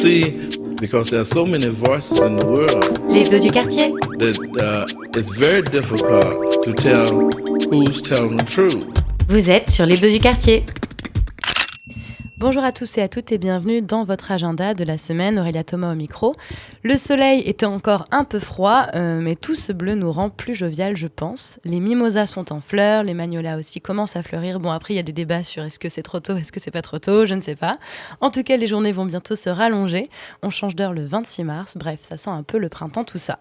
see, because there are so many voices in the world, L'hebdo du quartier. that it's very difficult to tell who's telling the truth. Vous êtes sur l'hebdo du quartier. Bonjour à tous et à toutes et bienvenue dans votre agenda de la semaine. Aurélia Thomas au micro. Le soleil était encore un peu froid, mais tout ce bleu nous rend plus jovial, je pense. Les mimosas sont en fleurs, les magnolias aussi commencent à fleurir. Bon, après, il y a des débats sur est-ce que c'est trop tôt, est-ce que c'est pas trop tôt, je ne sais pas. En tout cas, les journées vont bientôt se rallonger. On change d'heure le 26 mars. Bref, ça sent un peu le printemps, tout ça.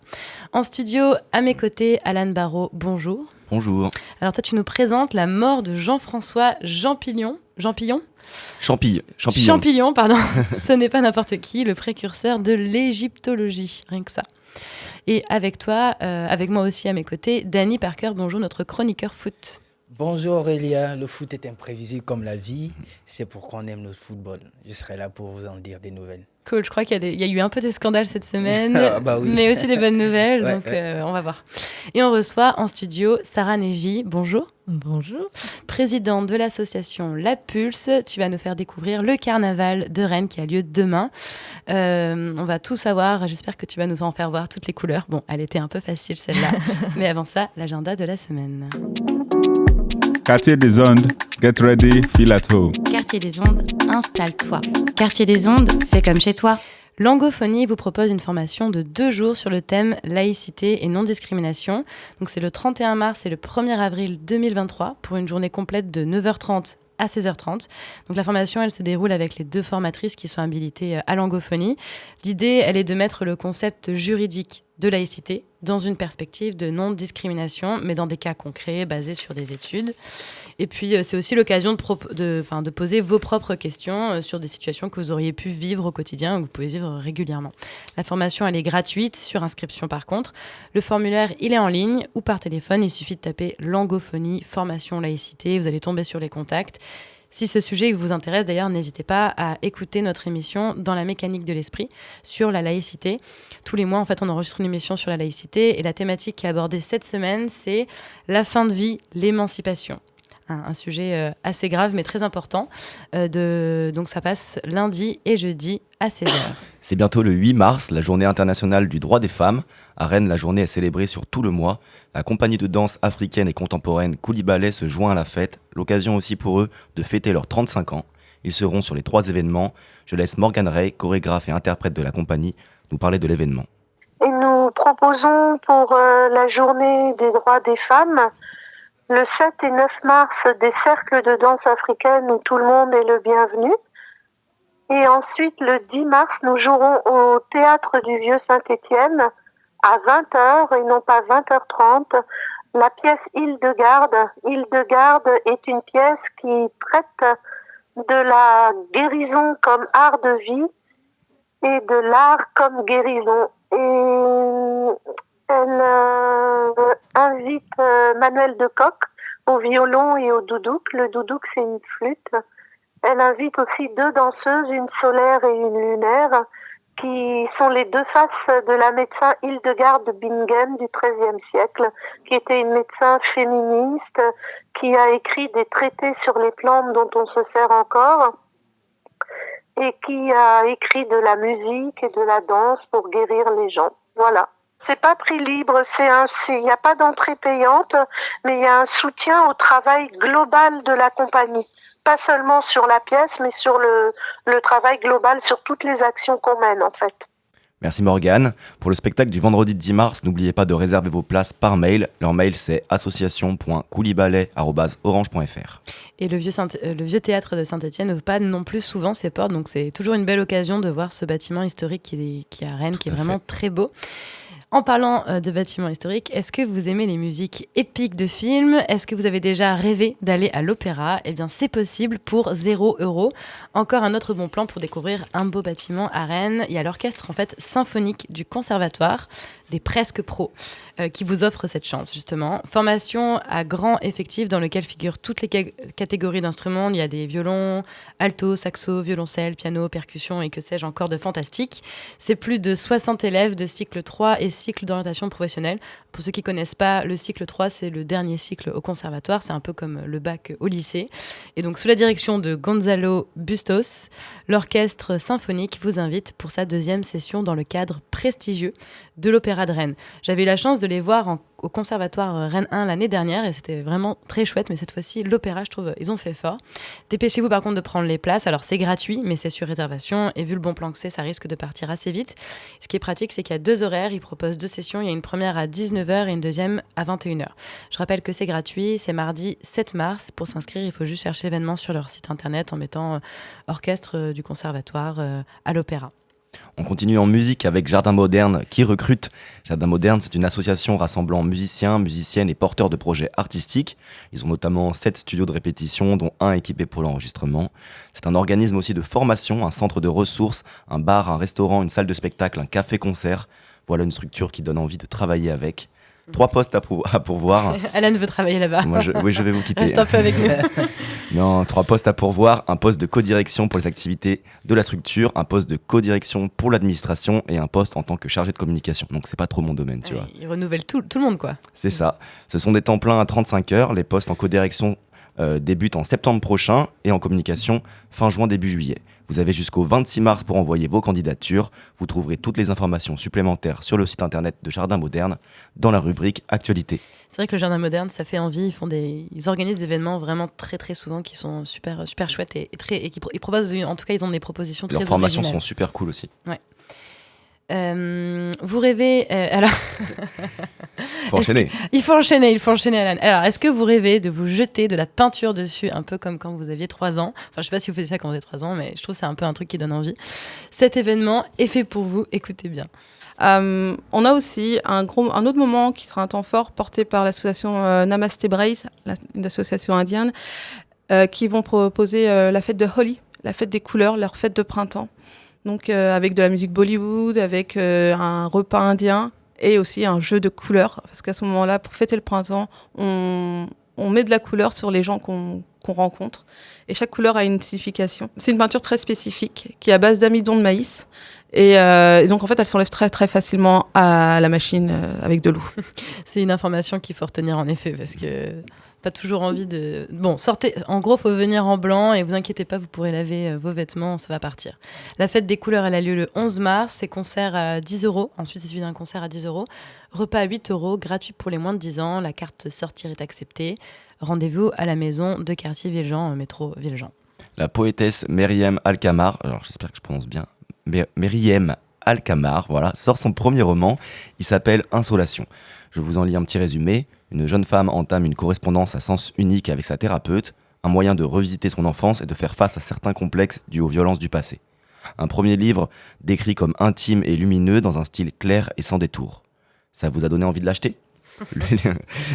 En studio, à mes côtés, Alan Barraud, bonjour. Bonjour. Alors toi, tu nous présentes la mort de Jean-François Champillon. Champillon, pardon. Ce n'est pas n'importe qui, le précurseur de l'égyptologie, rien que ça. Et avec toi, avec moi aussi à mes côtés, Danny Parker, bonjour, notre chroniqueur foot. Bonjour Aurélia, le foot est imprévisible comme la vie, c'est pourquoi on aime le football. Je serai là pour vous en dire des nouvelles. Cool, je crois qu'il y a eu un peu des scandales cette semaine, Oui. mais aussi des bonnes nouvelles, Ouais, donc on va voir. Et on reçoit en studio Sarah Neji, bonjour. Bonjour. Présidente de l'association La Pulse, tu vas nous faire découvrir le carnaval de Rennes qui a lieu demain. On va tout savoir, j'espère que tu vas nous en faire voir toutes les couleurs. Bon, elle était un peu facile celle-là, mais avant ça, l'agenda de la semaine. Quartier des Ondes, get ready, feel at home. Quartier des Ondes, installe-toi. Quartier des Ondes, fais comme chez toi. Langophonie vous propose une formation de 2 jours sur le thème laïcité et non-discrimination. Donc c'est le 31 mars et le 1er avril 2023 pour une journée complète de 9h30 à 16h30. Donc la formation, elle se déroule avec les 2 formatrices qui sont habilitées à Langophonie. L'idée, elle est de mettre le concept juridique de laïcité dans une perspective de non-discrimination, mais dans des cas concrets, basés sur des études. Et puis, c'est aussi l'occasion de poser vos propres questions sur des situations que vous auriez pu vivre au quotidien, ou que vous pouvez vivre régulièrement. La formation, elle est gratuite, sur inscription par contre. Le formulaire, il est en ligne ou par téléphone. Il suffit de taper Langophonie, formation laïcité. Vous allez tomber sur les contacts. Si ce sujet vous intéresse, d'ailleurs, n'hésitez pas à écouter notre émission Dans la mécanique de l'esprit sur la laïcité. Tous les mois, en fait, on enregistre une émission sur la laïcité et la thématique qui est abordée cette semaine, c'est la fin de vie, l'émancipation. Un sujet assez grave mais très important. Donc ça passe lundi et jeudi à 16h. C'est bientôt le 8 mars, la journée internationale du droit des femmes. À Rennes, la journée est célébrée sur tout le mois. La compagnie de danse africaine et contemporaine Koulibaly se joint à la fête. L'occasion aussi pour eux de fêter leurs 35 ans. Ils seront sur les 3 événements. Je laisse Morgane Ray, chorégraphe et interprète de la compagnie, nous parler de l'événement. Et nous proposons pour la journée des droits des femmes le 7 et 9 mars des cercles de danse africaine où tout le monde est le bienvenu. Et ensuite, le 10 mars, nous jouerons au Théâtre du Vieux Saint-Étienne à 20h et non pas 20h30, la pièce Hildegarde. Hildegarde est une pièce qui traite de la guérison comme art de vie et de l'art comme guérison. Et elle invite Manuel Decoq au violon et au doudouk. Le doudouk, c'est une flûte. Elle invite aussi 2 danseuses, une solaire et une lunaire, qui sont les 2 faces de la médecin Hildegarde de Bingen du XIIIe siècle, qui était une médecin féministe, qui a écrit des traités sur les plantes dont on se sert encore, et qui a écrit de la musique et de la danse pour guérir les gens. Voilà. C'est pas prix libre, il n'y a pas d'entrée payante, mais il y a un soutien au travail global de la compagnie. Pas seulement sur la pièce, mais sur le travail global, sur toutes les actions qu'on mène en fait. Merci Morgane. Pour le spectacle du vendredi 10 mars, n'oubliez pas de réserver vos places par mail. Leur mail c'est association.koulibaly@orange.fr. Et le vieux théâtre de Saint-Étienne n'ouvre pas non plus souvent ses portes, donc c'est toujours une belle occasion de voir ce bâtiment historique qui est à Rennes, qui est vraiment très beau. En parlant de bâtiments historiques, est-ce que vous aimez les musiques épiques de films ? Est-ce que vous avez déjà rêvé d'aller à l'opéra ? Eh bien, c'est possible pour 0 €. Encore un autre bon plan pour découvrir un beau bâtiment à Rennes. Il y a l'orchestre en fait symphonique du Conservatoire. des presque pros qui vous offrent cette chance, justement. Formation à grand effectif dans lequel figurent toutes les catégories d'instruments. Il y a des violons, alto, saxo, violoncelle, piano, percussion et que sais-je encore de fantastique. C'est plus de 60 élèves de cycle 3 et cycle d'orientation professionnelle. Pour ceux qui ne connaissent pas, le cycle 3, c'est le dernier cycle au conservatoire. C'est un peu comme le bac au lycée. Et donc, sous la direction de Gonzalo Bustos, l'orchestre symphonique vous invite pour sa 2e session dans le cadre prestigieux de l'Opéra de Rennes. J'avais eu la chance de les voir au conservatoire Rennes 1 l'année dernière et c'était vraiment très chouette, mais cette fois-ci, l'opéra, je trouve, ils ont fait fort. Dépêchez-vous par contre de prendre les places. Alors, c'est gratuit, mais c'est sur réservation et vu le bon plan que c'est, ça risque de partir assez vite. Ce qui est pratique, c'est qu'il y a 2 horaires. Ils proposent 2 sessions. Il y a une première à 19h et une deuxième à 21h. Je rappelle que c'est gratuit. C'est mardi 7 mars. Pour s'inscrire, il faut juste chercher l'événement sur leur site internet en mettant orchestre du conservatoire à l'opéra. On continue en musique avec Jardin Moderne qui recrute. Jardin Moderne, c'est une association rassemblant musiciens, musiciennes et porteurs de projets artistiques. Ils ont notamment 7 studios de répétition, dont 1 équipé pour l'enregistrement. C'est un organisme aussi de formation, un centre de ressources, un bar, un restaurant, une salle de spectacle, un café-concert. Voilà une structure qui donne envie de travailler avec. 3 postes à pourvoir. Alan veut travailler là-bas. Moi, je vais vous quitter. Reste un peu avec nous. Non, 3 postes à pourvoir, un poste de co-direction pour les activités de la structure, un poste de co-direction pour l'administration et un poste en tant que chargé de communication. Donc c'est pas trop mon domaine, tu vois. Ils renouvellent tout le monde, quoi. C'est ça. Ce sont des temps pleins à 35 heures. Les postes en co-direction débutent en septembre prochain et en communication fin juin, début juillet. Vous avez jusqu'au 26 mars pour envoyer vos candidatures. Vous trouverez toutes les informations supplémentaires sur le site internet de Jardin Moderne dans la rubrique Actualité. C'est vrai que le Jardin Moderne, ça fait envie. Ils organisent des événements vraiment très très souvent qui sont super chouettes et ils proposent, en tout cas, ils ont des propositions très originales. Leurs formations sont super cool aussi. Ouais. Vous rêvez... alors... Faut enchaîner. Il faut enchaîner, Alan. Alors, est-ce que vous rêvez de vous jeter de la peinture dessus, un peu comme quand vous aviez 3 ans? Enfin, je sais pas si vous faisiez ça quand vous avez 3 ans, mais je trouve que c'est un peu un truc qui donne envie. Cet événement est fait pour vous, écoutez bien. On a aussi un autre moment qui sera un temps fort porté par l'association Namaste Braise, une association indienne, qui vont proposer la fête de Holi, la fête des couleurs, leur fête de printemps. Donc avec de la musique Bollywood, avec un repas indien et aussi un jeu de couleurs. Parce qu'à ce moment-là, pour fêter le printemps, on met de la couleur sur les gens qu'on rencontre. Et chaque couleur a une signification. C'est une peinture très spécifique qui est à base d'amidon de maïs. Et donc en fait, elle s'enlève très très facilement à la machine avec de l'eau. C'est une information qu'il faut retenir en effet parce que pas toujours envie de... Bon, sortez, en gros, faut venir en blanc et vous inquiétez pas, vous pourrez laver vos vêtements, ça va partir. La fête des couleurs, elle a lieu le 11 mars, c'est concert à 10 €, ensuite c'est suivi d'un concert à 10 €, repas à 8 €, gratuit pour les moins de 10 ans, la carte sortir est acceptée. Rendez-vous à la maison de quartier Villejean, métro Villejean. La poétesse Meriem Alkamar, alors j'espère que je prononce bien, Meriem Alkamar, voilà, sort son premier roman, il s'appelle Insolation. Je vous en lis un petit résumé. Une jeune femme entame une correspondance à sens unique avec sa thérapeute, un moyen de revisiter son enfance et de faire face à certains complexes dus aux violences du passé. Un premier livre décrit comme intime et lumineux dans un style clair et sans détour. Ça vous a donné envie de l'acheter ?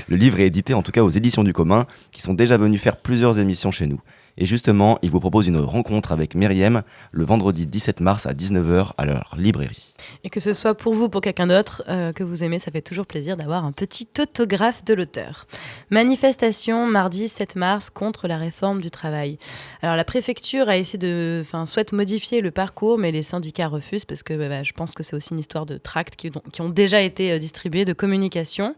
Le livre est édité en tout cas aux éditions du commun, qui sont déjà venus faire plusieurs émissions chez nous. Et justement, ils vous proposent une rencontre avec Meriem le vendredi 17 mars à 19h à leur librairie. Et que ce soit pour vous ou pour quelqu'un d'autre que vous aimez, ça fait toujours plaisir d'avoir un petit autographe de l'auteur. Manifestation mardi 7 mars contre la réforme du travail. Alors la préfecture a essayé souhaite modifier le parcours, mais les syndicats refusent parce que je pense que c'est aussi une histoire de tracts qui ont déjà été distribués, de communication.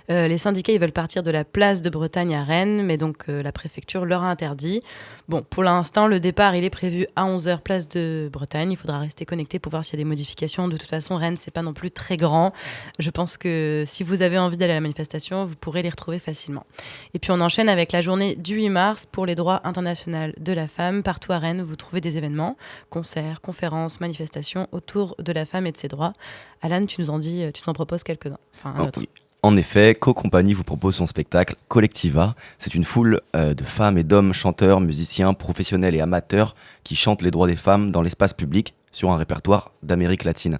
Les syndicats, ils veulent partir de la place de Bretagne à Rennes, mais donc la préfecture leur a interdit. Bon, pour l'instant, le départ, il est prévu à 11h, place de Bretagne. Il faudra rester connecté pour voir s'il y a des modifications. De toute façon, Rennes, c'est pas non plus très grand. Je pense que si vous avez envie d'aller à la manifestation, vous pourrez les retrouver facilement. Et puis, on enchaîne avec la journée du 8 mars pour les droits internationaux de la femme. Partout à Rennes, vous trouvez des événements, concerts, conférences, manifestations autour de la femme et de ses droits. Alan, tu nous en proposes quelques-uns. Enfin, un autre. Oui. En effet, Co-Compagnie vous propose son spectacle Collectiva. C'est une foule de femmes et d'hommes chanteurs, musiciens, professionnels et amateurs qui chantent les droits des femmes dans l'espace public sur un répertoire d'Amérique latine.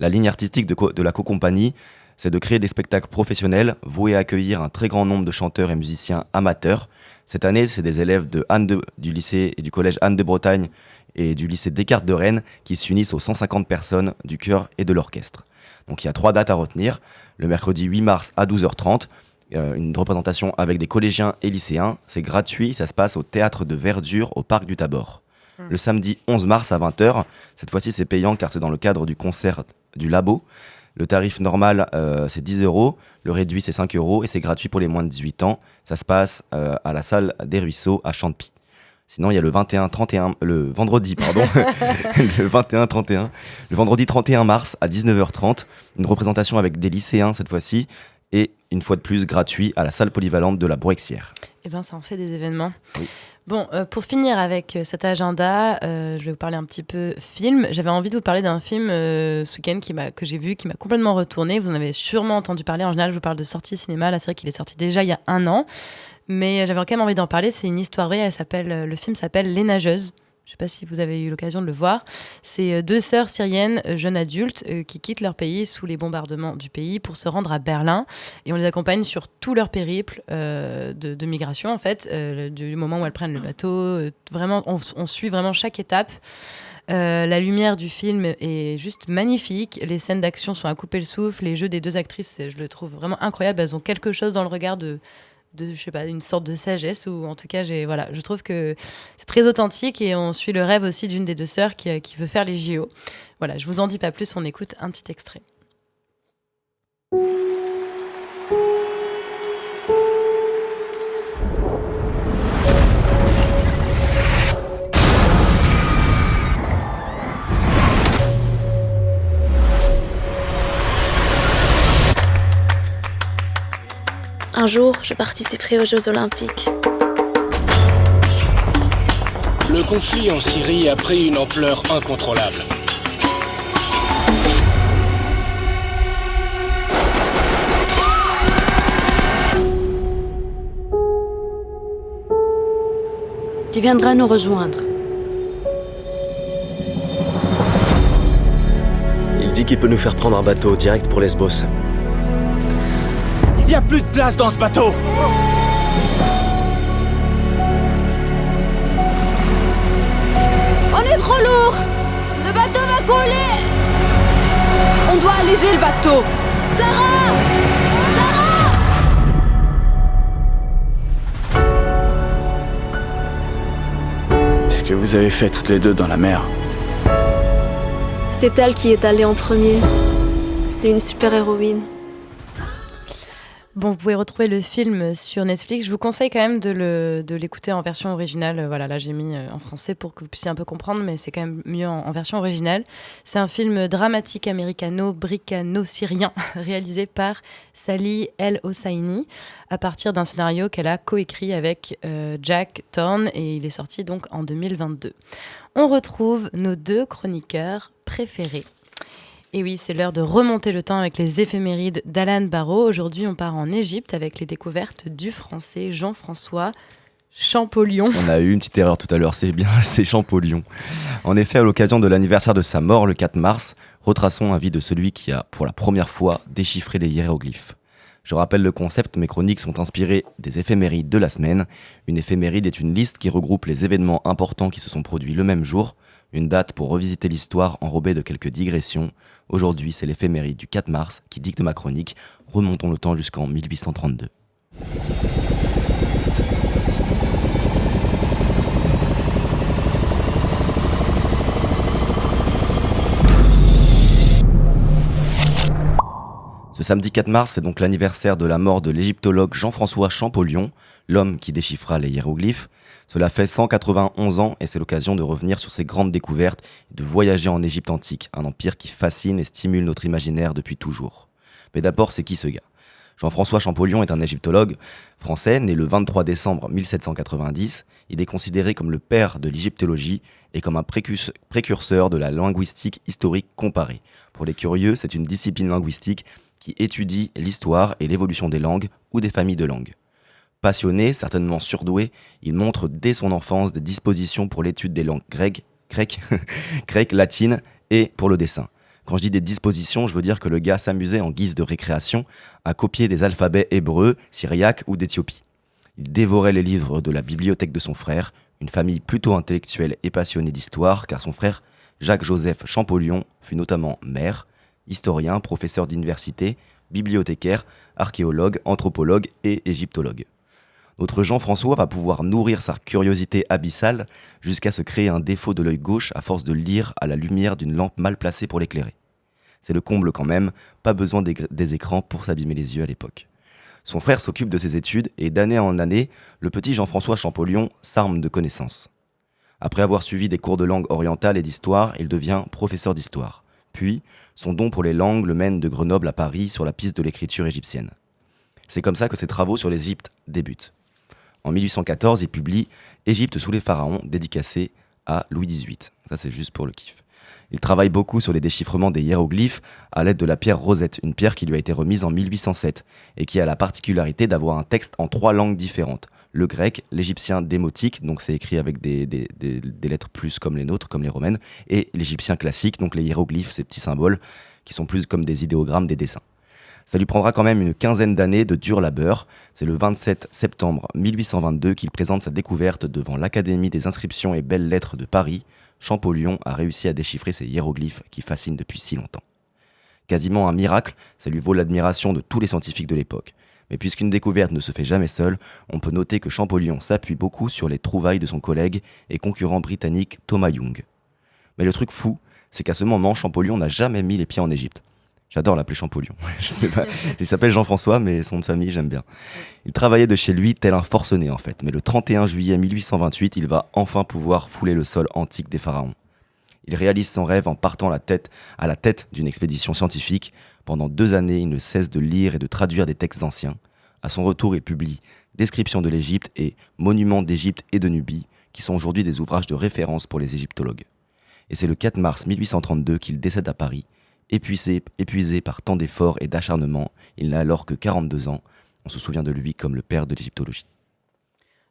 La ligne artistique de la Co-Compagnie, c'est de créer des spectacles professionnels voués à accueillir un très grand nombre de chanteurs et musiciens amateurs. Cette année, c'est des élèves du lycée et du collège Anne de Bretagne et du lycée Descartes de Rennes qui s'unissent aux 150 personnes du chœur et de l'orchestre. Donc il y a 3 dates à retenir. Le mercredi 8 mars à 12h30, une représentation avec des collégiens et lycéens. C'est gratuit, ça se passe au Théâtre de Verdure au Parc du Tabor. Le samedi 11 mars à 20h, cette fois-ci c'est payant car c'est dans le cadre du concert du Labo. Le tarif normal c'est 10 €, le réduit c'est 5 € et c'est gratuit pour les moins de 18 ans. Ça se passe à la salle des Ruisseaux à Champy. Sinon il y a le vendredi 31 mars à 19h30, une représentation avec des lycéens cette fois-ci et une fois de plus gratuit à la salle polyvalente de la Brouexière. Eh bien, ça en fait des événements. Oui. Bon, pour finir avec cet agenda, je vais vous parler un petit peu film. J'avais envie de vous parler d'un film ce week-end que j'ai vu, qui m'a complètement retourné. Vous en avez sûrement entendu parler. En général, je vous parle de sortie cinéma. Là, c'est vrai qu'il est sorti déjà il y a 1 an. Mais j'avais quand même envie d'en parler. C'est une histoire vraie. Le film s'appelle Les Nageuses. Je ne sais pas si vous avez eu l'occasion de le voir. C'est 2 sœurs syriennes, jeunes adultes, qui quittent leur pays sous les bombardements du pays pour se rendre à Berlin. Et on les accompagne sur tout leur périple de migration, en fait, du moment où elles prennent le bateau. Vraiment, on suit vraiment chaque étape. La lumière du film est juste magnifique. Les scènes d'action sont à couper le souffle. Les jeux des 2 actrices, je le trouve vraiment incroyable. Elles ont quelque chose dans le regard de je sais pas, une sorte de sagesse, ou en tout cas je trouve que c'est très authentique et on suit le rêve aussi d'une des 2 sœurs qui veut faire les JO. Voilà, je vous en dis pas plus, on écoute un petit extrait. Un jour, je participerai aux Jeux Olympiques. Le conflit en Syrie a pris une ampleur incontrôlable. Tu viendras nous rejoindre. Il dit qu'il peut nous faire prendre un bateau direct pour Lesbos. Il n'y a plus de place dans ce bateau! On est trop lourd! Le bateau va couler! On doit alléger le bateau! Sarah! Qu'est-ce que vous avez fait toutes les 2 dans la mer? C'est elle qui est allée en premier. C'est une super-héroïne. Bon, vous pouvez retrouver le film sur Netflix. Je vous conseille quand même de l'écouter en version originale. Voilà, là j'ai mis en français pour que vous puissiez un peu comprendre, mais c'est quand même mieux en version originale. C'est un film dramatique américano-bricano-syrien réalisé par Sally El Hosseini à partir d'un scénario qu'elle a coécrit avec Jack Thorne et il est sorti donc en 2022. On retrouve nos 2 chroniqueurs préférés. Et oui, c'est l'heure de remonter le temps avec les éphémérides d'Alan Barrow. Aujourd'hui, on part en Égypte avec les découvertes du français Jean-François Champollion. On a eu une petite erreur tout à l'heure, c'est Champollion. En effet, à l'occasion de l'anniversaire de sa mort, le 4 mars, retraçons la vie de celui qui a, pour la première fois, déchiffré les hiéroglyphes. Je rappelle le concept, mes chroniques sont inspirées des éphémérides de la semaine. Une éphéméride est une liste qui regroupe les événements importants qui se sont produits le même jour. Une date pour revisiter l'histoire enrobée de quelques digressions. Aujourd'hui, c'est l'éphéméride du 4 mars qui dicte ma chronique. Remontons le temps jusqu'en 1832. Ce samedi 4 mars, c'est donc l'anniversaire de la mort de l'égyptologue Jean-François Champollion, l'homme qui déchiffra les hiéroglyphes. Cela fait 191 ans et c'est l'occasion de revenir sur ces grandes découvertes et de voyager en Égypte antique, un empire qui fascine et stimule notre imaginaire depuis toujours. Mais d'abord, c'est qui ce gars ? Jean-François Champollion est un égyptologue français né le 23 décembre 1790. Il est considéré comme le père de l'égyptologie et comme un précurseur de la linguistique historique comparée. Pour les curieux, c'est une discipline linguistique qui étudie l'histoire et l'évolution des langues ou des familles de langues. Passionné, certainement surdoué, il montre dès son enfance des dispositions pour l'étude des langues grecques, latines et pour le dessin. Quand je dis des dispositions, je veux dire que le gars s'amusait en guise de récréation à copier des alphabets hébreux, syriaques ou d'Éthiopie. Il dévorait les livres de la bibliothèque de son frère, une famille plutôt intellectuelle et passionnée d'histoire, car son frère, Jacques-Joseph Champollion, fut notamment maire, historien, professeur d'université, bibliothécaire, archéologue, anthropologue et égyptologue. Notre Jean-François va pouvoir nourrir sa curiosité abyssale jusqu'à se créer un défaut de l'œil gauche à force de lire à la lumière d'une lampe mal placée pour l'éclairer. C'est le comble quand même, pas besoin des écrans pour s'abîmer les yeux à l'époque. Son frère s'occupe de ses études et d'année en année, le petit Jean-François Champollion s'arme de connaissances. Après avoir suivi des cours de langue orientale et d'histoire, il devient professeur d'histoire. Puis, son don pour les langues le mène de Grenoble à Paris sur la piste de l'écriture égyptienne. C'est comme ça que ses travaux sur l'Égypte débutent. En 1814, il publie « Égypte sous les pharaons » dédicacé à Louis XVIII. Ça, c'est juste pour le kiff. Il travaille beaucoup sur les déchiffrements des hiéroglyphes à l'aide de la pierre Rosette, une pierre qui lui a été remise en 1807 et qui a la particularité d'avoir un texte en 3 langues différentes. Le grec, l'égyptien démotique, donc c'est écrit avec des lettres plus comme les nôtres, comme les romaines, et l'égyptien classique, donc les hiéroglyphes, ces petits symboles qui sont plus comme des idéogrammes, des dessins. Ça lui prendra quand même une quinzaine d'années de dur labeur. C'est le 27 septembre 1822 qu'il présente sa découverte devant l'Académie des inscriptions et belles-lettres de Paris. Champollion a réussi à déchiffrer ces hiéroglyphes qui fascinent depuis si longtemps. Quasiment un miracle, ça lui vaut l'admiration de tous les scientifiques de l'époque. Mais puisqu'une découverte ne se fait jamais seule, on peut noter que Champollion s'appuie beaucoup sur les trouvailles de son collègue et concurrent britannique Thomas Young. Mais le truc fou, c'est qu'à ce moment, Champollion n'a jamais mis les pieds en Égypte. J'adore l'appeler Champollion. Je sais pas, il s'appelle Jean-François, mais son nom de famille, j'aime bien. Il travaillait de chez lui tel un forcené en fait, mais le 31 juillet 1828, il va enfin pouvoir fouler le sol antique des pharaons. Il réalise son rêve en partant à la tête d'une expédition scientifique. Pendant 2 années, il ne cesse de lire et de traduire des textes anciens. À son retour, il publie Description de l'Égypte et Monuments d'Égypte et de Nubie, qui sont aujourd'hui des ouvrages de référence pour les égyptologues. Et c'est le 4 mars 1832 qu'il décède à Paris. Épuisé par tant d'efforts et d'acharnement, il n'a alors que 42 ans. On se souvient de lui comme le père de l'égyptologie.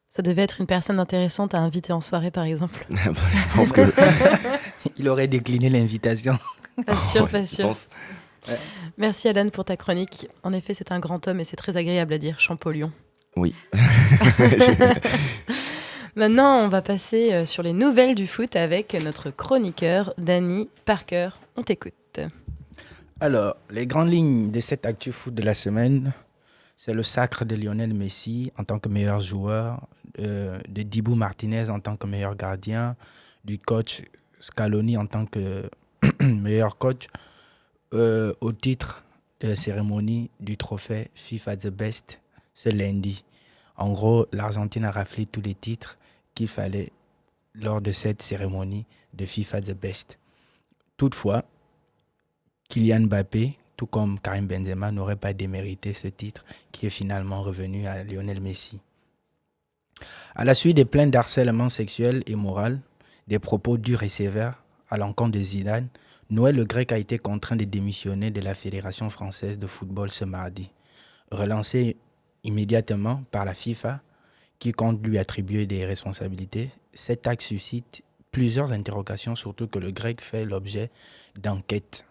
Ça devait être une personne intéressante à inviter en soirée, par exemple. Je pense que... Il aurait décliné l'invitation. Pas sûr, pas je sûr. pense. Merci Alan pour ta chronique. En effet, c'est un grand homme et c'est très agréable à dire, Champollion. Oui. Maintenant, on va passer sur les nouvelles du foot avec notre chroniqueur, Danny Parker. On t'écoute. Alors, les grandes lignes de cette actu foot de la semaine, c'est le sacre de Lionel Messi en tant que meilleur joueur, de Dibou Martinez en tant que meilleur gardien, du coach Scaloni en tant que meilleur coach, au titre de la cérémonie du trophée FIFA The Best ce lundi. En gros, l'Argentine a raflé tous les titres qu'il fallait lors de cette cérémonie de FIFA The Best. Toutefois, Kylian Mbappé, tout comme Karim Benzema, n'aurait pas démérité ce titre qui est finalement revenu à Lionel Messi. À la suite des plaintes d'harcèlement sexuel et moral, des propos durs et sévères à l'encontre de Zidane, Noël Le Graec a été contraint de démissionner de la Fédération française de football ce mardi. Relancé immédiatement par la FIFA, qui compte lui attribuer des responsabilités, cet acte suscite plusieurs interrogations, surtout que le Grec fait l'objet d'enquêtes.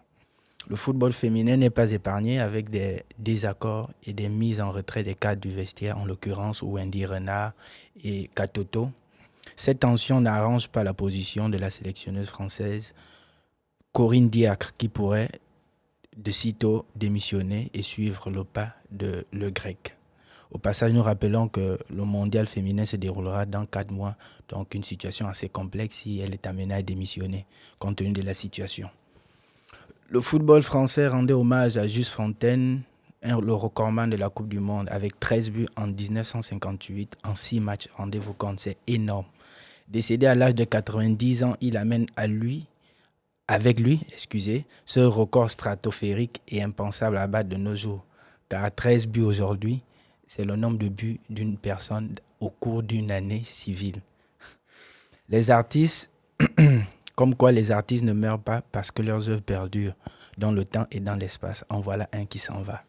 Le football féminin n'est pas épargné avec des désaccords et des mises en retrait des cadres du vestiaire, en l'occurrence Wendy Renard et Katoto. Cette tension n'arrange pas la position de la sélectionneuse française Corinne Diacre, qui pourrait de sitôt démissionner et suivre le pas de Le Grec. Au passage, nous rappelons que le mondial féminin se déroulera dans 4 mois, donc une situation assez complexe si elle est amenée à démissionner, compte tenu de la situation. Le football français rendait hommage à Just Fontaine, le recordman de la Coupe du Monde, avec 13 buts en 1958 en 6 matchs. Rendez-vous compte, c'est énorme. Décédé à l'âge de 90 ans, il amène avec lui, ce record stratosphérique et impensable à battre de nos jours. Car 13 buts aujourd'hui, c'est le nombre de buts d'une personne au cours d'une année civile. Les artistes... Comme quoi les artistes ne meurent pas parce que leurs œuvres perdurent dans le temps et dans l'espace. En voilà un qui s'en va.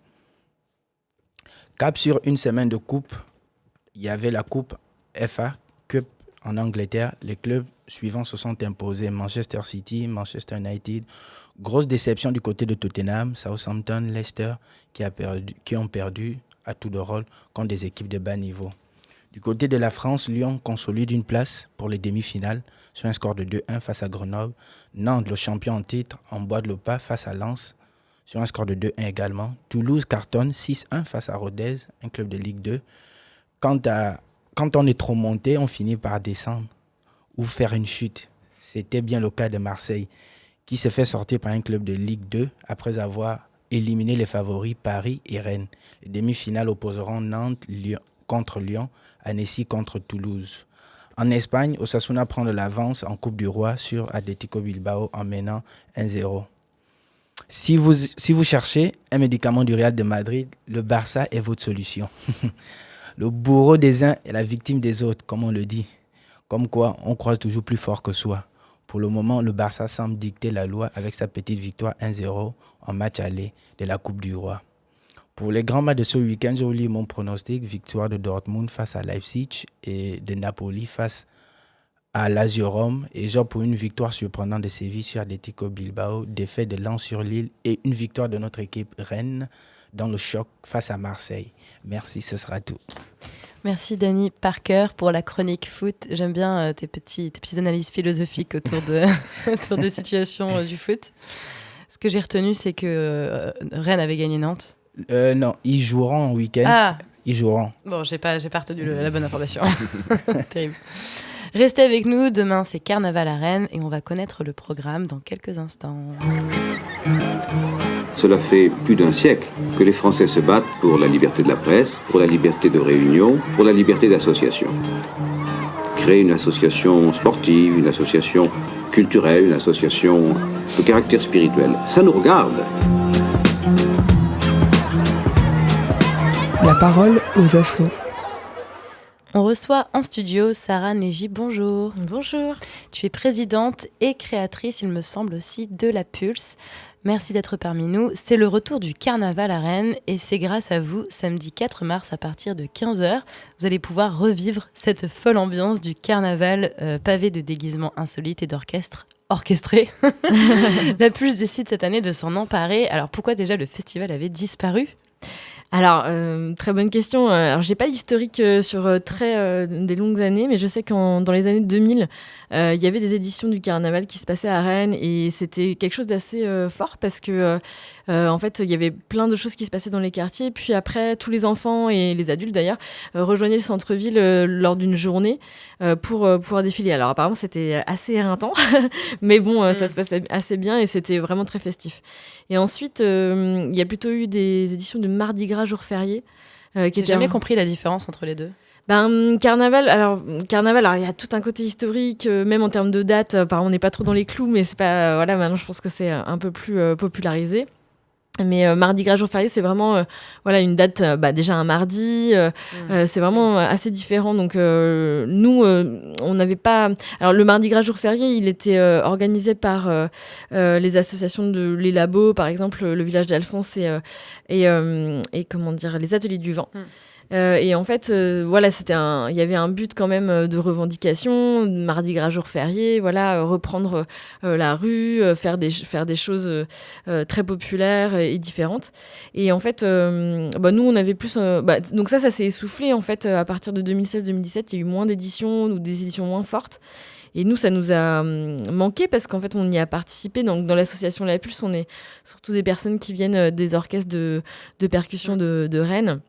Cap sur une semaine de coupe, il y avait la coupe FA Cup en Angleterre. Les clubs suivants se sont imposés: Manchester City, Manchester United. Grosse déception du côté de Tottenham, Southampton, Leicester qui ont perdu à tour de rôle contre des équipes de bas niveau. Du côté de la France, Lyon consolide une place pour les demi-finales sur un score de 2-1 face à Grenoble. Nantes, le champion en titre, emboîte le pas face à Lens sur un score de 2-1 également. Toulouse cartonne 6-1 face à Rodez, un club de Ligue 2. Quand on est trop monté, on finit par descendre ou faire une chute. C'était bien le cas de Marseille, qui se fait sortir par un club de Ligue 2 après avoir éliminé les favoris Paris et Rennes. Les demi-finales opposeront Nantes contre Lyon, Annecy contre Toulouse. En Espagne, Osasuna prend de l'avance en Coupe du Roi sur Atlético Bilbao en menant 1-0. Si vous cherchez un médicament du Real de Madrid, le Barça est votre solution. Le bourreau des uns est la victime des autres, comme on le dit. Comme quoi, on croise toujours plus fort que soi. Pour le moment, le Barça semble dicter la loi avec sa petite victoire 1-0 en match aller de la Coupe du Roi. Pour les grands matchs de ce week-end, j'ai oublié mon pronostic. Victoire de Dortmund face à Leipzig et de Napoli face à Lazio Rome. Et genre pour une victoire surprenante de Séville sur Atlético Bilbao, défaite de Lens sur Lille et une victoire de notre équipe Rennes dans le choc face à Marseille. Merci, ce sera tout. Merci Dany Parker pour la chronique foot. J'aime bien tes petites analyses philosophiques autour des situations du foot. Ce que j'ai retenu, c'est que Rennes avait gagné Nantes. Non, ils joueront en week-end. Ah. Ils joueront. Bon, j'ai pas retenu la bonne information. Terrible. Restez avec nous, demain c'est Carnaval à Rennes et on va connaître le programme dans quelques instants. Cela fait plus d'un siècle que les Français se battent pour la liberté de la presse, pour la liberté de réunion, pour la liberté d'association. Créer une association sportive, une association culturelle, une association de caractère spirituel, ça nous regarde. La parole aux assos. On reçoit en studio Sarah Neji, bonjour. Bonjour. Tu es présidente et créatrice, il me semble aussi, de La Pulse. Merci d'être parmi nous. C'est le retour du carnaval à Rennes et c'est grâce à vous, samedi 4 mars à partir de 15h, vous allez pouvoir revivre cette folle ambiance du carnaval pavé de déguisements insolites et d'orchestres orchestrés. La Pulse décide cette année de s'en emparer. Alors pourquoi déjà le festival avait disparu ? Alors, très bonne question. Alors, j'ai pas l'historique sur des longues années, mais je sais que dans les années 2000, il y avait des éditions du carnaval qui se passaient à Rennes et c'était quelque chose d'assez fort parce que, en fait, il y avait plein de choses qui se passaient dans les quartiers. Puis après, tous les enfants et les adultes d'ailleurs rejoignaient le centre-ville lors d'une journée pour pouvoir défiler. Alors, apparemment, c'était assez éreintant, mais bon, ça se passait assez bien et c'était vraiment très festif. Et ensuite, il y a plutôt eu des éditions de Mardi Gras jour férié. J'ai jamais compris la différence entre les deux. Carnaval, il y a tout un côté historique, même en termes de date. On n'est pas trop dans les clous, mais c'est pas. Voilà, maintenant je pense que c'est un peu plus popularisé. Mais Mardi Gras jour férié, c'est vraiment une date, déjà un mardi, c'est vraiment assez différent. Donc nous, on n'avait pas. Alors le Mardi Gras jour férié, il était organisé par les associations de Les Labos, par exemple le village d'Alphonse et comment dire, les Ateliers du Vent. Et en fait, il y avait un but quand même de revendication, Mardi Gras jour férié, reprendre la rue, faire des choses très populaires et différentes. Et en fait, nous, on avait plus... donc ça s'est essoufflé, en fait, à partir de 2016-2017, il y a eu moins d'éditions ou des éditions moins fortes. Et nous, ça nous a manqué parce qu'en fait, on y a participé. Donc, dans l'association La Pulse, on est surtout des personnes qui viennent des orchestres de percussion de Rennes.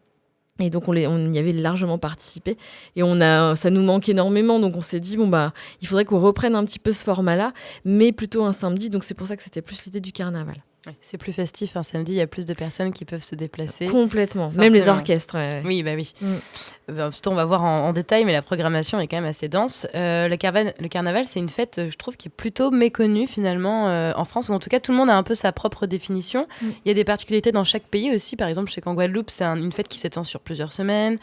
Et donc, on y avait largement participé. Et ça nous manque énormément. Donc, on s'est dit, il faudrait qu'on reprenne un petit peu ce format-là, mais plutôt un samedi. Donc, c'est pour ça que c'était plus l'idée du carnaval. Ouais, c'est plus festif, un samedi, il y a plus de personnes qui peuvent se déplacer. Complètement, même les orchestres. Ouais. Oui, oui. On va voir en détail, mais la programmation est quand même assez dense. Le carnaval, c'est une fête, je trouve, qui est plutôt méconnue finalement en France, ou en tout cas, tout le monde a un peu sa propre définition. Il y a des particularités dans chaque pays aussi. Par exemple, je sais qu'en Guadeloupe, c'est une fête qui s'étend sur plusieurs semaines.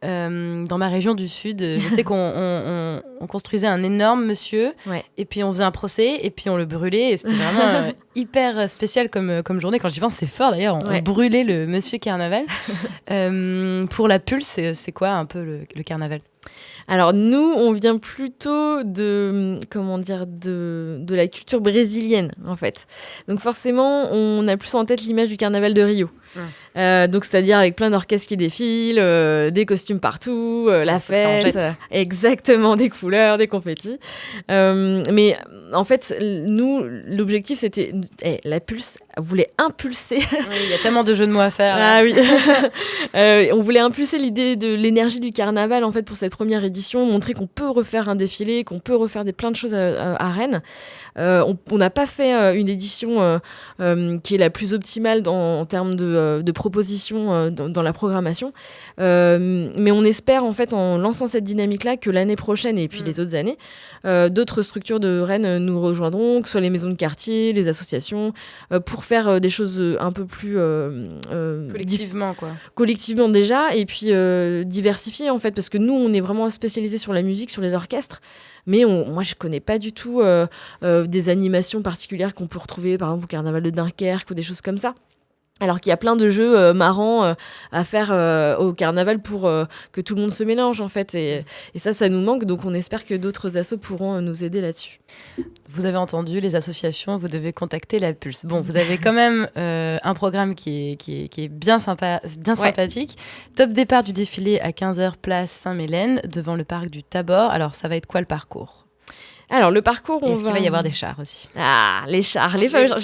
Dans ma région du Sud, je sais qu'on construisait un énorme monsieur, et puis on faisait un procès, et puis on le brûlait, et c'était vraiment hyper spécial comme journée. Quand j'y pense, c'est fort d'ailleurs, on brûlait le monsieur carnaval. Pour La Pulse, c'est quoi un peu le carnaval ? Alors nous, on vient plutôt de la culture brésilienne en fait. Donc forcément, on a plus en tête l'image du carnaval de Rio. Donc, c'est-à-dire avec plein d'orchestres qui défilent, des costumes partout, la fête. Exactement, des couleurs, des confettis. Mais en fait, nous, l'objectif, c'était... la Pulse voulait impulser... Oui, il y a tellement de jeux de mots à faire. Ah oui. On voulait impulser l'idée de l'énergie du carnaval, en fait, pour cette première édition, montrer qu'on peut refaire un défilé, qu'on peut refaire plein de choses à Rennes. On n'a pas fait une édition qui est la plus optimale en termes de propositions dans la programmation. Mais on espère, en fait, en lançant cette dynamique-là, que l'année prochaine et puis les autres années, d'autres structures de Rennes nous rejoindront, que ce soit les maisons de quartier, les associations, pour faire des choses un peu plus... collectivement, quoi. Collectivement déjà, et puis diversifier, en fait, parce que nous, on est vraiment spécialisés sur la musique, sur les orchestres, mais moi, je connais pas du tout des animations particulières qu'on peut retrouver, par exemple, au Carnaval de Dunkerque ou des choses comme ça. Alors qu'il y a plein de jeux marrants à faire au carnaval pour que tout le monde se mélange, en fait. Et ça nous manque. Donc, on espère que d'autres assos pourront nous aider là-dessus. Vous avez entendu, les associations, vous devez contacter la Pulse. Bon, vous avez quand même un programme qui est bien sympathique. Top départ du défilé à 15h, place Saint-Mélène, devant le parc du Tabor. Alors, ça va être quoi le parcours ? Alors, le parcours, Est-ce qu'il va y avoir des chars aussi ? Ah, les chars, les fameux chars.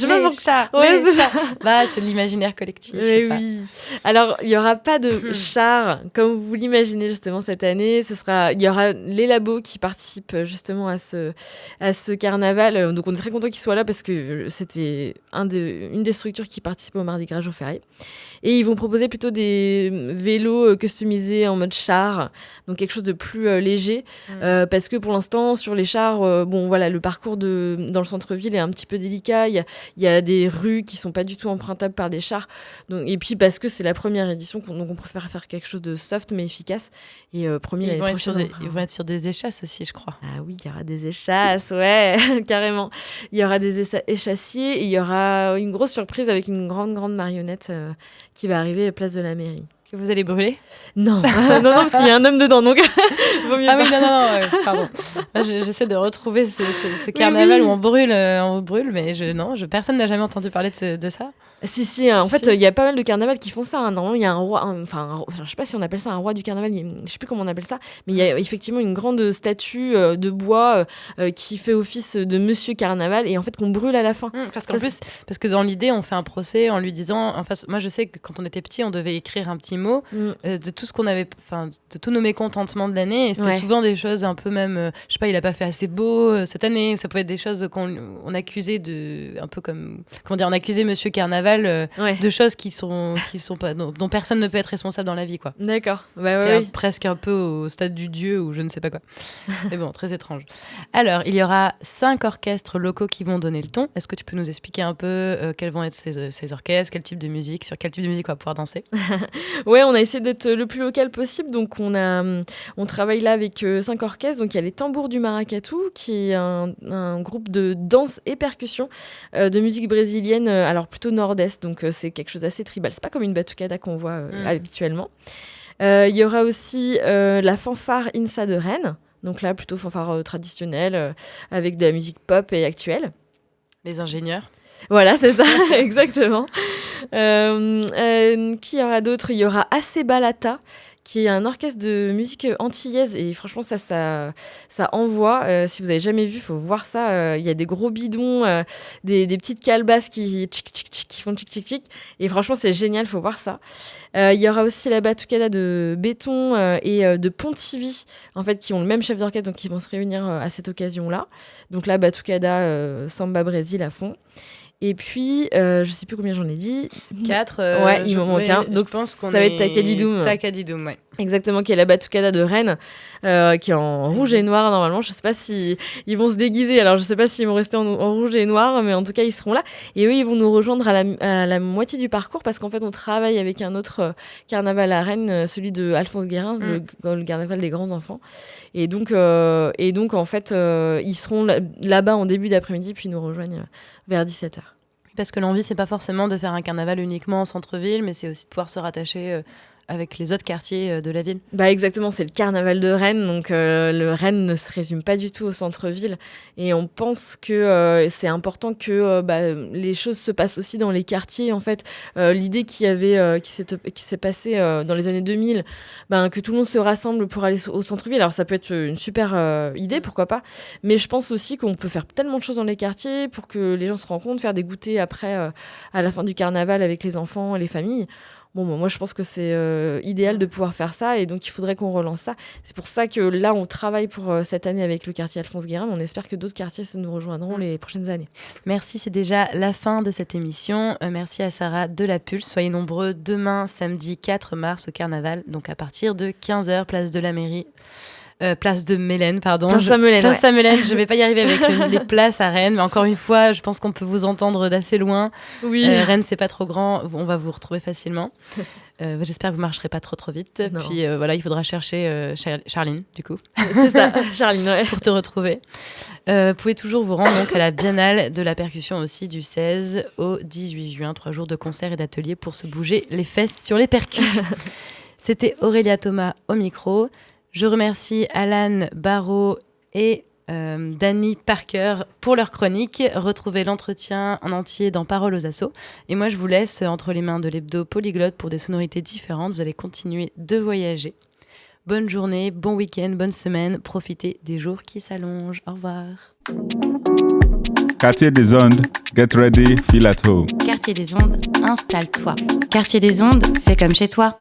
Les chars. Bah, c'est l'imaginaire collectif. Oui. Alors, il n'y aura pas de chars, comme vous l'imaginez justement cette année. Il y aura les labos qui participent justement à ce carnaval. Donc, on est très content qu'ils soient là parce que c'était une des structures qui participe au Mardi Gras Jour férié. Et ils vont proposer plutôt des vélos customisés en mode char, donc quelque chose de plus léger. Parce que pour l'instant, sur les chars, le parcours dans le centre-ville est un petit peu délicat. Il y a des rues qui sont pas du tout empruntables par des chars. Et puis parce que c'est la première édition, donc on préfère faire quelque chose de soft mais efficace. Et promis, l'année prochaine, ils vont être sur des échasses aussi, je crois. Ah oui, il y aura des échasses, ouais, carrément. Il y aura des échassiers et il y aura une grosse surprise avec une grande marionnette qui va arriver place de la mairie. Que vous allez brûler ? Non, parce qu'il y a un homme dedans, donc vaut mieux pas. Oui, non, pardon. J'essaie de retrouver ce carnaval où on brûle, mais personne n'a jamais entendu parler de ça. Si, en fait, il y a pas mal de carnavals qui font ça. Normalement, il y a un roi, je sais pas si on appelle ça un roi du carnaval, je sais plus comment on appelle ça, mais il y a effectivement une grande statue de bois qui fait office de Monsieur Carnaval et en fait qu'on brûle à la fin. Parce que dans l'idée, on fait un procès en lui disant, moi je sais que quand on était petit, on devait écrire un petit mot de tout ce qu'on avait, de tous nos mécontentements de l'année, et c'était souvent des choses un peu même, je sais pas, il a pas fait assez beau cette année, ça pouvait être des choses qu'on accusait un peu comme, comment dire, on accusait Monsieur Carnaval de choses qui sont pas, dont personne ne peut être responsable dans la vie, quoi. D'accord. C'était presque un peu au stade du dieu ou je ne sais pas quoi. Mais bon, très étrange. Alors, il y aura 5 orchestres locaux qui vont donner le ton. Est-ce que tu peux nous expliquer un peu quels vont être ces orchestres, quel type de musique, sur quel type de musique on va pouvoir danser ? Ouais, on a essayé d'être le plus local possible. Donc, on travaille là avec 5 orchestres. Donc, il y a les Tambours du Maracatu, qui est un groupe de danse et percussion de musique brésilienne, alors plutôt nord-est. Donc, c'est quelque chose d'assez tribal. C'est pas comme une batucada qu'on voit habituellement. Il y aura aussi la fanfare INSA de Rennes. Donc là, plutôt fanfare traditionnelle, avec de la musique pop et actuelle. Les ingénieurs. Voilà, c'est ça, exactement. Qui y aura d'autres ? Il y aura AC Balata, qui est un orchestre de musique antillaise. Et franchement, ça envoie. Si vous n'avez jamais vu, il faut voir ça. Il y a des gros bidons, des petites calebasses qui font tchic-tchic-tchic. Et franchement, c'est génial, il faut voir ça. Il y aura aussi la batucada de Béton et de Pontivy, en fait, qui ont le même chef d'orchestre, donc qui vont se réunir à cette occasion-là. Donc là, batucada Samba Brésil à fond. Et puis, je sais plus combien j'en ai dit. 4. Ouais, il m'en manque un. Donc, ça va être Takadidoum. Takadidoum, ouais. Exactement, qui est la batucada de Rennes, qui est en rouge et noir normalement. Je sais pas si ils vont se déguiser. Alors, je sais pas s'ils vont rester en rouge et noir, mais en tout cas, ils seront là. Et eux, ils vont nous rejoindre à la moitié du parcours parce qu'en fait, on travaille avec un autre carnaval à Rennes, celui de Alphonse Guérin, le carnaval des grands enfants. Et donc en fait, ils seront là-bas en début d'après-midi, puis nous rejoignent vers 17h. Parce que l'envie, c'est pas forcément de faire un carnaval uniquement en centre-ville, mais c'est aussi de pouvoir se rattacher avec les autres quartiers de la ville. Bah exactement, c'est le carnaval de Rennes, donc le Rennes ne se résume pas du tout au centre-ville. Et on pense que c'est important que les choses se passent aussi dans les quartiers. En fait, l'idée qui s'est passée dans les années 2000, que tout le monde se rassemble pour aller au centre-ville. Alors ça peut être une super idée, pourquoi pas. Mais je pense aussi qu'on peut faire tellement de choses dans les quartiers pour que les gens se rencontrent, faire des goûters après, à la fin du carnaval avec les enfants et les familles. Moi, je pense que c'est idéal de pouvoir faire ça et donc il faudrait qu'on relance ça. C'est pour ça que là, on travaille pour cette année avec le quartier Alphonse Guérin. On espère que d'autres quartiers nous rejoindront les prochaines années. Merci, c'est déjà la fin de cette émission. Merci à Sarah de La Pulse. Soyez nombreux demain, samedi 4 mars au carnaval, donc à partir de 15h, place de la mairie. Place de Mélène, pardon. Place Saint-Melaine, Place Saint-Melaine, je vais pas y arriver avec les places à Rennes, mais encore une fois, je pense qu'on peut vous entendre d'assez loin. Oui. Rennes, c'est pas trop grand, on va vous retrouver facilement. J'espère que vous marcherez pas trop vite. Non. Puis il faudra chercher Charline, du coup. C'est ça, Charline, ouais. Pour te retrouver. Vous pouvez toujours vous rendre donc à la Biennale de la Percussion aussi, du 16 au 18 juin. 3 jours de concerts et d'ateliers pour se bouger les fesses sur les percus. C'était Aurélia Thomas au micro. Je remercie Alan Barraud et Dany Parker pour leur chronique. Retrouvez l'entretien en entier dans Paroles aux Assos. Et moi, je vous laisse entre les mains de l'hebdo Polyglotte pour des sonorités différentes. Vous allez continuer de voyager. Bonne journée, bon week-end, bonne semaine. Profitez des jours qui s'allongent. Au revoir. Quartier des Ondes, get ready, feel at home. Quartier des Ondes, installe-toi. Quartier des Ondes, fais comme chez toi.